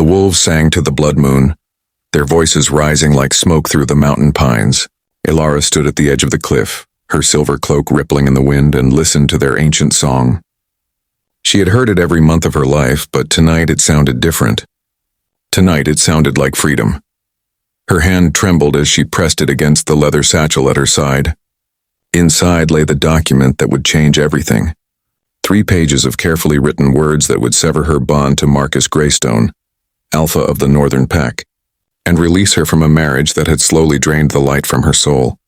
wolves sang to the blood moon, their voices rising like smoke through the mountain pines. Elara stood at the edge of the cliff, her silver cloak rippling in the wind, and listened to their ancient song. She had heard it every month of her life, but tonight it sounded different. Tonight it sounded like freedom. Her hand trembled as she pressed it against the leather satchel at her side. Inside lay the document that would change everything. 3 pages of carefully written words that would sever her bond to Marcus Greystone, Alpha of the Northern Pack, and release her from a marriage that had slowly drained the light from her soul.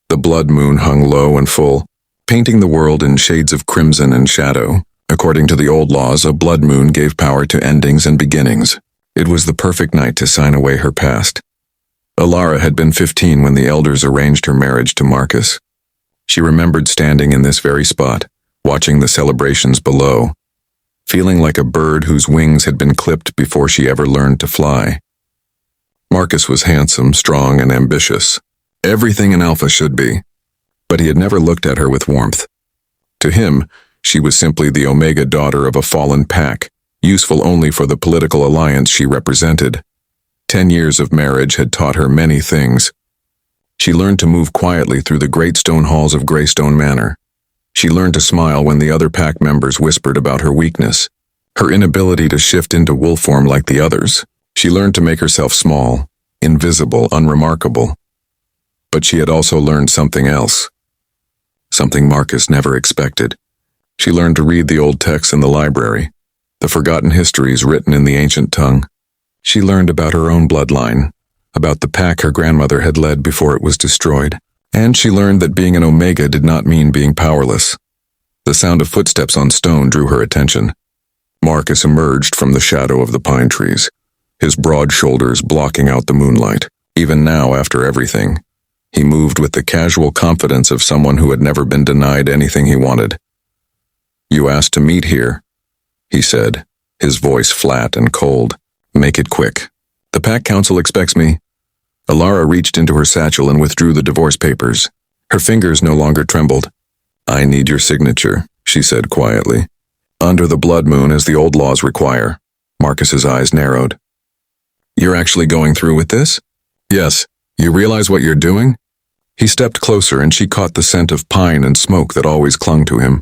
The blood moon hung low and full, painting the world in shades of crimson and shadow. According to the old laws, a blood moon gave power to endings and beginnings. It was the perfect night to sign away her past. Elara had been 15 when the elders arranged her marriage to Marcus. She remembered standing in this very spot, watching the celebrations below, feeling like a bird whose wings had been clipped before she ever learned to fly. Marcus was handsome, strong, and ambitious. Everything an alpha should be. But he had never looked at her with warmth. To him, she was simply the Omega daughter of a fallen pack, useful only for the political alliance she represented. 10 years of marriage had taught her many things. She learned to move quietly through the great stone halls of Greystone Manor. She learned to smile when the other pack members whispered about her weakness, her inability to shift into wolf form like the others. She learned to make herself small, invisible, unremarkable. But she had also learned something else. Something Marcus never expected. She learned to read the old texts in the library, the forgotten histories written in the ancient tongue. She learned about her own bloodline, about the pack her grandmother had led before it was destroyed. And she learned that being an Omega did not mean being powerless. The sound of footsteps on stone drew her attention. Marcus emerged from the shadow of the pine trees, his broad shoulders blocking out the moonlight. Even now, after everything, he moved with the casual confidence of someone who had never been denied anything he wanted. "You asked to meet here," he said, his voice flat and cold. "Make it quick. The Pack Council expects me." Elara reached into her satchel and withdrew the divorce papers. Her fingers no longer trembled. "I need your signature," she said quietly. "Under the blood moon, as the old laws require." Marcus's eyes narrowed. "You're actually going through with this?" "Yes. You realize what you're doing?" He stepped closer and she caught the scent of pine and smoke that always clung to him.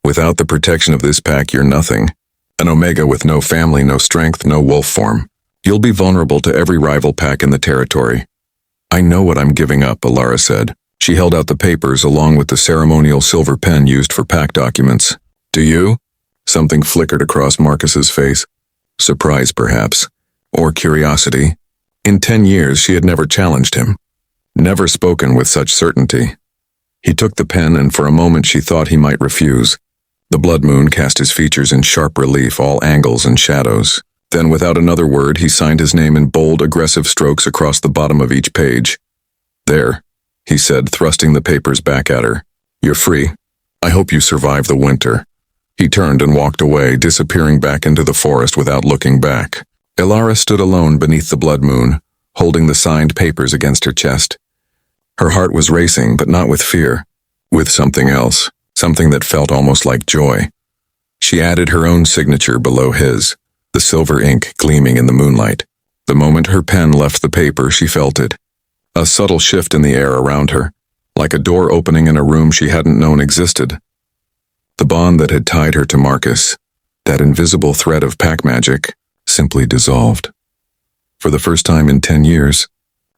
"Without the protection of this pack, you're nothing. An Omega with no family, no strength, no wolf form. You'll be vulnerable to every rival pack in the territory." "I know what I'm giving up," Elara said. She held out the papers along with the ceremonial silver pen used for pack documents. "Do you?" Something flickered across Marcus's face. Surprise, perhaps. Or curiosity. In 10 years, she had never challenged him. Never spoken with such certainty. He took the pen, and for a moment she thought he might refuse. The blood moon cast his features in sharp relief, all angles and shadows. Then, without another word, he signed his name in bold, aggressive strokes across the bottom of each page. "There," he said, thrusting the papers back at her. "You're free. I hope you survive the winter." He turned and walked away, disappearing back into the forest without looking back. Elara stood alone beneath the blood moon, holding the signed papers against her chest. Her heart was racing, but not with fear. With something else, something that felt almost like joy. She added her own signature below his, the silver ink gleaming in the moonlight. The moment her pen left the paper, she felt it. A subtle shift in the air around her, like a door opening in a room she hadn't known existed. The bond that had tied her to Marcus, that invisible thread of pack magic, simply dissolved. For the first time in 10 years,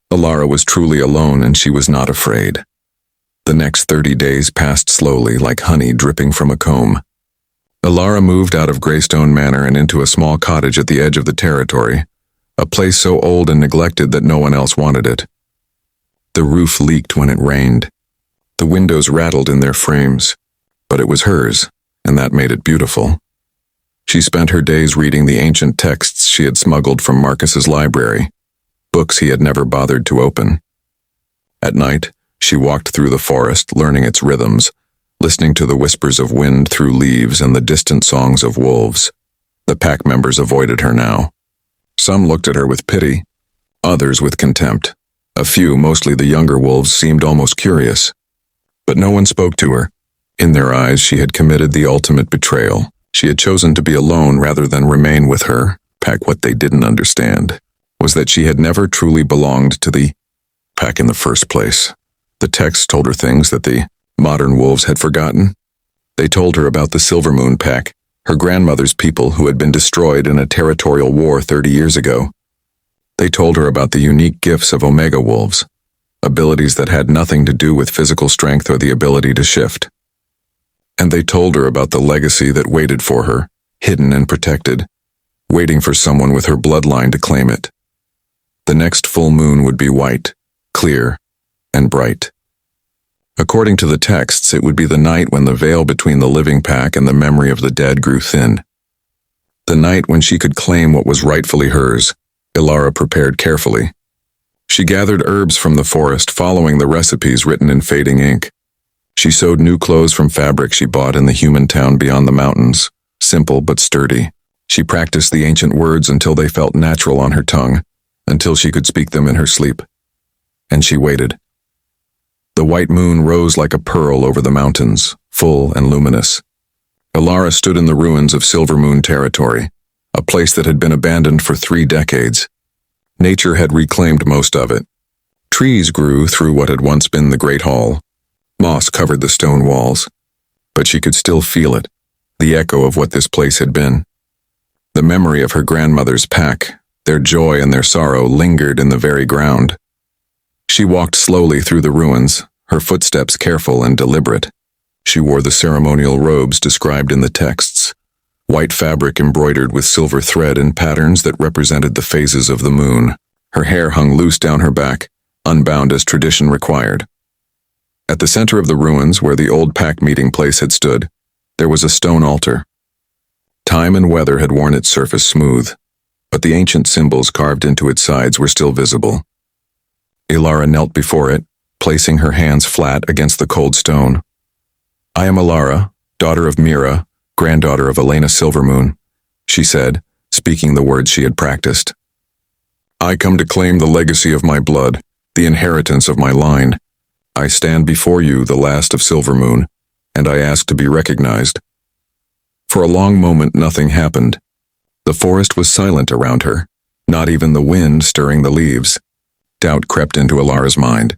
Elara was truly alone, and she was not afraid. The next 30 days passed slowly, like honey dripping from a comb. Elara moved out of Greystone Manor and into a small cottage at the edge of the territory, a place so old and neglected that no one else wanted it. The roof leaked when it rained. The windows rattled in their frames, but it was hers, and that made it beautiful. She spent her days reading the ancient texts she had smuggled from Marcus's library, books he had never bothered to open. At night, she walked through the forest, learning its rhythms, listening to the whispers of wind through leaves and the distant songs of wolves. The pack members avoided her now. Some looked at her with pity, others with contempt. A few, mostly the younger wolves, seemed almost curious. But no one spoke to her. In their eyes, she had committed the ultimate betrayal. She had chosen to be alone rather than remain with her, pack. What they didn't understand was that she had never truly belonged to the pack in the first place. The text told her things that the modern wolves had forgotten. They told her about the Silvermoon Pack, her grandmother's people who had been destroyed in a territorial war 30 years ago. They told her about the unique gifts of Omega Wolves, abilities that had nothing to do with physical strength or the ability to shift. And they told her about the legacy that waited for her, hidden and protected, waiting for someone with her bloodline to claim it. The next full moon would be white, clear, and bright. According to the texts, it would be the night when the veil between the living pack and the memory of the dead grew thin. The night when she could claim what was rightfully hers. Elara prepared carefully. She gathered herbs from the forest, following the recipes written in fading ink. She sewed new clothes from fabric she bought in the human town beyond the mountains, simple but sturdy. She practiced the ancient words until they felt natural on her tongue, until she could speak them in her sleep. And she waited. The white moon rose like a pearl over the mountains, full and luminous. Elara stood in the ruins of Silvermoon territory, a place that had been abandoned for 3 decades. Nature had reclaimed most of it. Trees grew through what had once been the Great Hall. Moss covered the stone walls, but she could still feel it, the echo of what this place had been. The memory of her grandmother's pack, their joy and their sorrow, lingered in the very ground. She walked slowly through the ruins, her footsteps careful and deliberate. She wore the ceremonial robes described in the texts, white fabric embroidered with silver thread in patterns that represented the phases of the moon. Her hair hung loose down her back, unbound as tradition required. At the center of the ruins, where the old pack meeting place had stood, there was a stone altar. Time and weather had worn its surface smooth, but the ancient symbols carved into its sides were still visible. Elara knelt before it, placing her hands flat against the cold stone. "I am Elara, daughter of Mira, granddaughter of Elena Silvermoon," she said, speaking the words she had practiced. "I come to claim the legacy of my blood, the inheritance of my line. I stand before you, the last of Silvermoon, and I ask to be recognized." For a long moment nothing happened. The forest was silent around her, not even the wind stirring the leaves. Doubt crept into Elara's mind.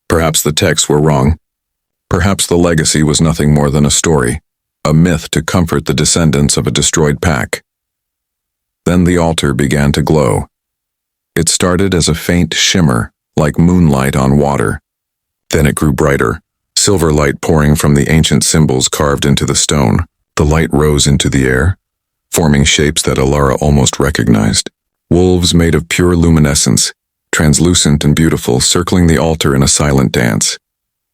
Perhaps the texts were wrong. Perhaps the legacy was nothing more than a story, a myth to comfort the descendants of a destroyed pack. Then the altar began to glow. It started as a faint shimmer, like moonlight on water. Then it grew brighter, silver light pouring from the ancient symbols carved into the stone. The light rose into the air, forming shapes that Elara almost recognized. Wolves made of pure luminescence, translucent and beautiful, circling the altar in a silent dance.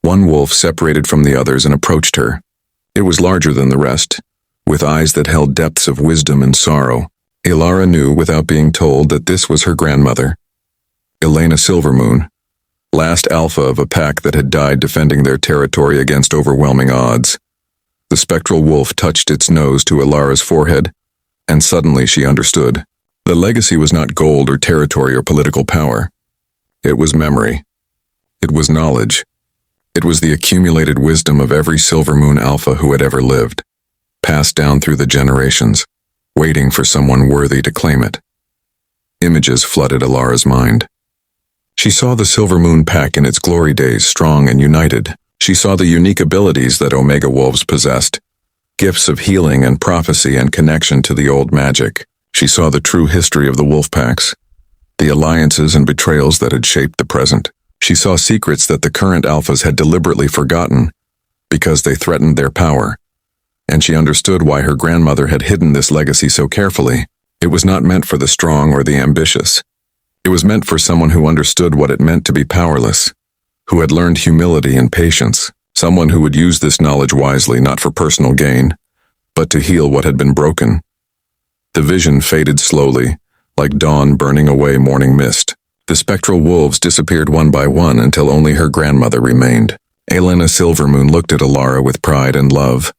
One wolf separated from the others and approached her. It was larger than the rest, with eyes that held depths of wisdom and sorrow. Elara knew without being told that this was her grandmother, Elena Silvermoon, last alpha of a pack that had died defending their territory against overwhelming odds. The spectral wolf touched its nose to Elara's forehead, and suddenly she understood. The legacy was not gold or territory or political power. It was memory. It was knowledge. It was the accumulated wisdom of every Silvermoon alpha who had ever lived, passed down through the generations, waiting for someone worthy to claim it. Images flooded Elara's mind. She saw the Silvermoon Pack in its glory days, strong and united. She saw the unique abilities that Omega Wolves possessed, gifts of healing and prophecy and connection to the old magic. She saw the true history of the wolf packs, the alliances and betrayals that had shaped the present. She saw secrets that the current alphas had deliberately forgotten because they threatened their power, and she understood why her grandmother had hidden this legacy so carefully. It was not meant for the strong or the ambitious. It was meant for someone who understood what it meant to be powerless, who had learned humility and patience, someone who would use this knowledge wisely, not for personal gain, but to heal what had been broken. The vision faded slowly, like dawn burning away morning mist. The spectral wolves disappeared one by one until only her grandmother remained. Elena Silvermoon looked at Elara with pride and love,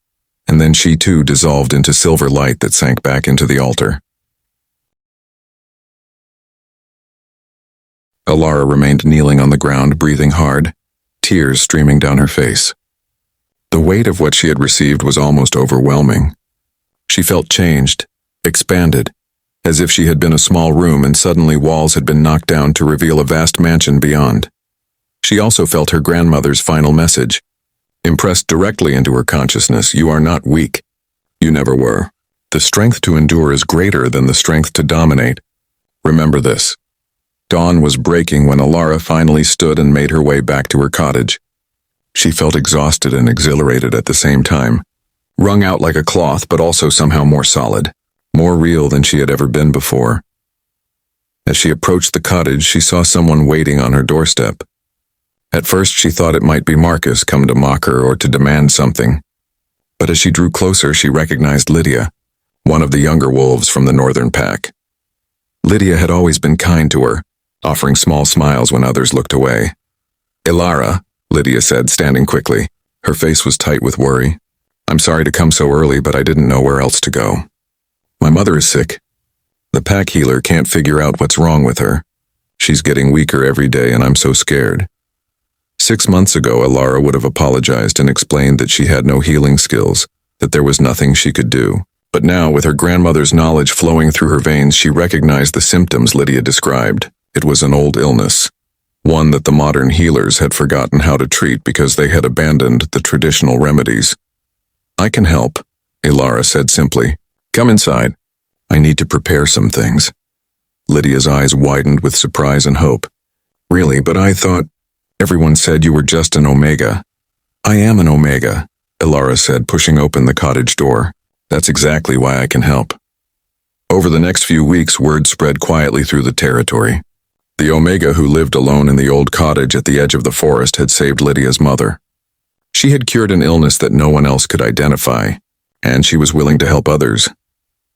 and then she too dissolved into silver light that sank back into the altar. Elara remained kneeling on the ground, breathing hard, tears streaming down her face. The weight of what she had received was almost overwhelming. She felt changed, expanded, as if she had been a small room and suddenly walls had been knocked down to reveal a vast mansion beyond. She also felt her grandmother's final message, impressed directly into her consciousness. You are not weak. You never were. The strength to endure is greater than the strength to dominate. Remember this. Dawn was breaking when Elara finally stood and made her way back to her cottage. She felt exhausted and exhilarated at the same time, wrung out like a cloth but also somehow more solid, more real than she had ever been before. As she approached the cottage, she saw someone waiting on her doorstep. At first she thought it might be Marcus come to mock her or to demand something. But as she drew closer, she recognized Lydia, one of the younger wolves from the northern pack. Lydia had always been kind to her, offering small smiles when others looked away. Elara, Lydia said, standing quickly. Her face was tight with worry. I'm sorry to come so early, but I didn't know where else to go. My mother is sick. The pack healer can't figure out what's wrong with her. She's getting weaker every day and I'm so scared. 6 months ago, Elara would have apologized and explained that she had no healing skills, that there was nothing she could do. But now, with her grandmother's knowledge flowing through her veins, she recognized the symptoms Lydia described. It was an old illness, one that the modern healers had forgotten how to treat because they had abandoned the traditional remedies. I can help, Elara said simply. Come inside. I need to prepare some things. Lydia's eyes widened with surprise and hope. Really, but I thought... Everyone said you were just an Omega. I am an Omega, Elara said, pushing open the cottage door. That's exactly why I can help. Over the next few weeks, word spread quietly through the territory. The Omega who lived alone in the old cottage at the edge of the forest had saved Lydia's mother. She had cured an illness that no one else could identify, and she was willing to help others.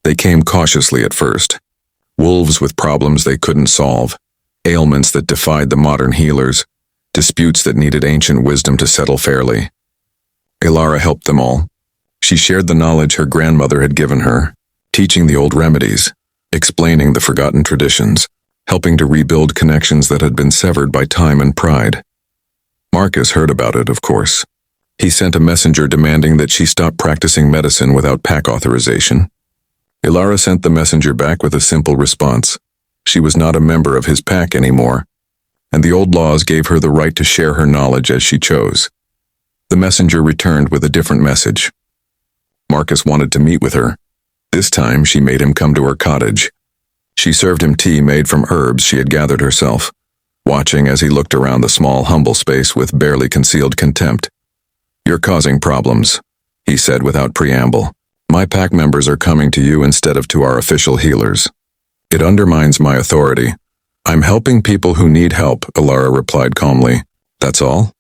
They came cautiously at first. Wolves with problems they couldn't solve, ailments that defied the modern healers, disputes that needed ancient wisdom to settle fairly. Elara helped them all. She shared the knowledge her grandmother had given her, teaching the old remedies, explaining the forgotten traditions, helping to rebuild connections that had been severed by time and pride. Marcus heard about it, of course. He sent a messenger demanding that she stop practicing medicine without pack authorization. Elara sent the messenger back with a simple response. She was not a member of his pack anymore, and the old laws gave her the right to share her knowledge as she chose. The messenger returned with a different message. Marcus wanted to meet with her. This time, she made him come to her cottage. She served him tea made from herbs she had gathered herself, watching as he looked around the small, humble space with barely concealed contempt. You're causing problems, he said without preamble. My pack members are coming to you instead of to our official healers. It undermines my authority. I'm helping people who need help, Elara replied calmly. That's all?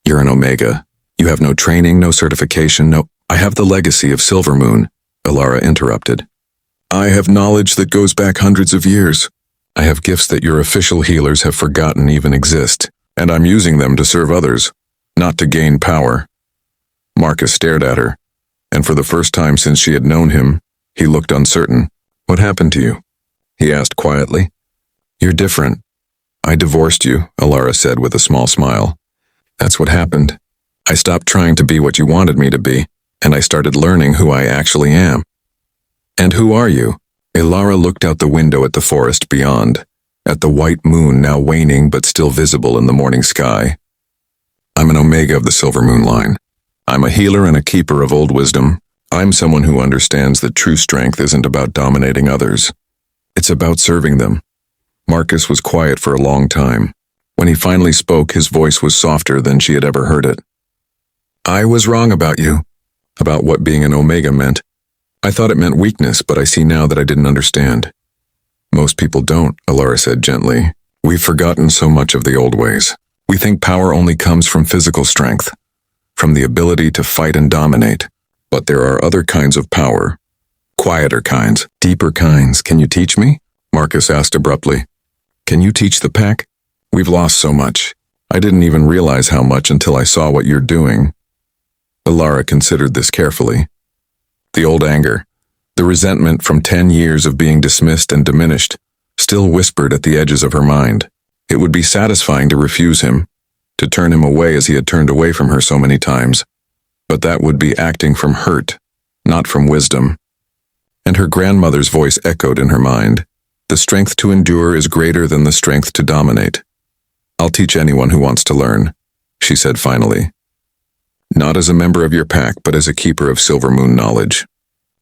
You're an Omega. You have no training, no certification, no... I have the legacy of Silvermoon, Elara interrupted. I have knowledge that goes back hundreds of years. I have gifts that your official healers have forgotten even exist, and I'm using them to serve others, not to gain power. Marcus stared at her, and for the first time since she had known him, he looked uncertain. What happened to you? He asked quietly. You're different. I divorced you, Elara said with a small smile. That's what happened. I stopped trying to be what you wanted me to be, and I started learning who I actually am. And who are you? Elara looked out the window at the forest beyond, at the white moon now waning but still visible in the morning sky. I'm an Omega of the Silvermoon line. I'm a healer and a keeper of old wisdom. I'm someone who understands that true strength isn't about dominating others. It's about serving them. Marcus was quiet for a long time. When he finally spoke, his voice was softer than she had ever heard it. I was wrong about you, about what being an Omega meant. I thought it meant weakness, but I see now that I didn't understand. Most people don't, Elara said gently. We've forgotten so much of the old ways. We think power only comes from physical strength, from the ability to fight and dominate. But there are other kinds of power. Quieter kinds, deeper kinds. Can you teach me? Marcus asked abruptly. Can you teach the pack? We've lost so much. I didn't even realize how much until I saw what you're doing. Elara considered this carefully. The old anger, the resentment from 10 years of being dismissed and diminished, still whispered at the edges of her mind. It would be satisfying to refuse him, to turn him away as he had turned away from her so many times. But that would be acting from hurt, not from wisdom. and her grandmother's voice echoed in her mind. The strength to endure is greater than the strength to dominate. I'll teach anyone who wants to learn, she said finally. Not as a member of your pack, but as a keeper of Silvermoon knowledge.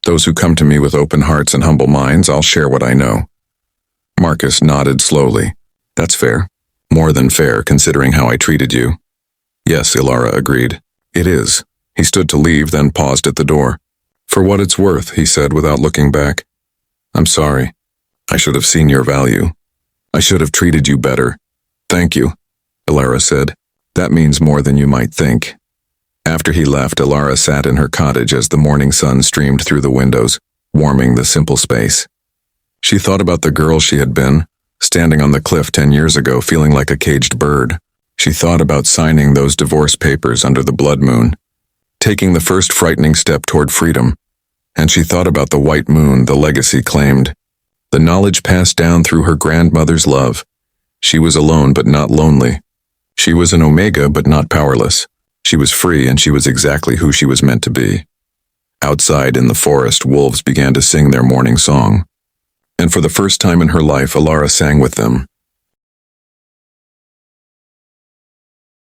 Those who come to me with open hearts and humble minds, I'll share what I know. Marcus nodded slowly. That's fair. More than fair, considering how I treated you. Yes, Elara agreed. It is. He stood to leave, then paused at the door. For what it's worth, he said without looking back. I'm sorry. I should have seen your value. I should have treated you better. Thank you, Elara said. That means more than you might think. After he left, Elara sat in her cottage as the morning sun streamed through the windows, warming the simple space. She thought about the girl she had been, standing on the cliff 10 years ago feeling like a caged bird. She thought about signing those divorce papers under the blood moon, taking the first frightening step toward freedom. And she thought about the white moon the legacy claimed, the knowledge passed down through her grandmother's love. She was alone but not lonely. She was an omega but not powerless. She was free, and she was exactly who she was meant to be. Outside in the forest, wolves began to sing their morning song. And for the first time in her life, Elara sang with them,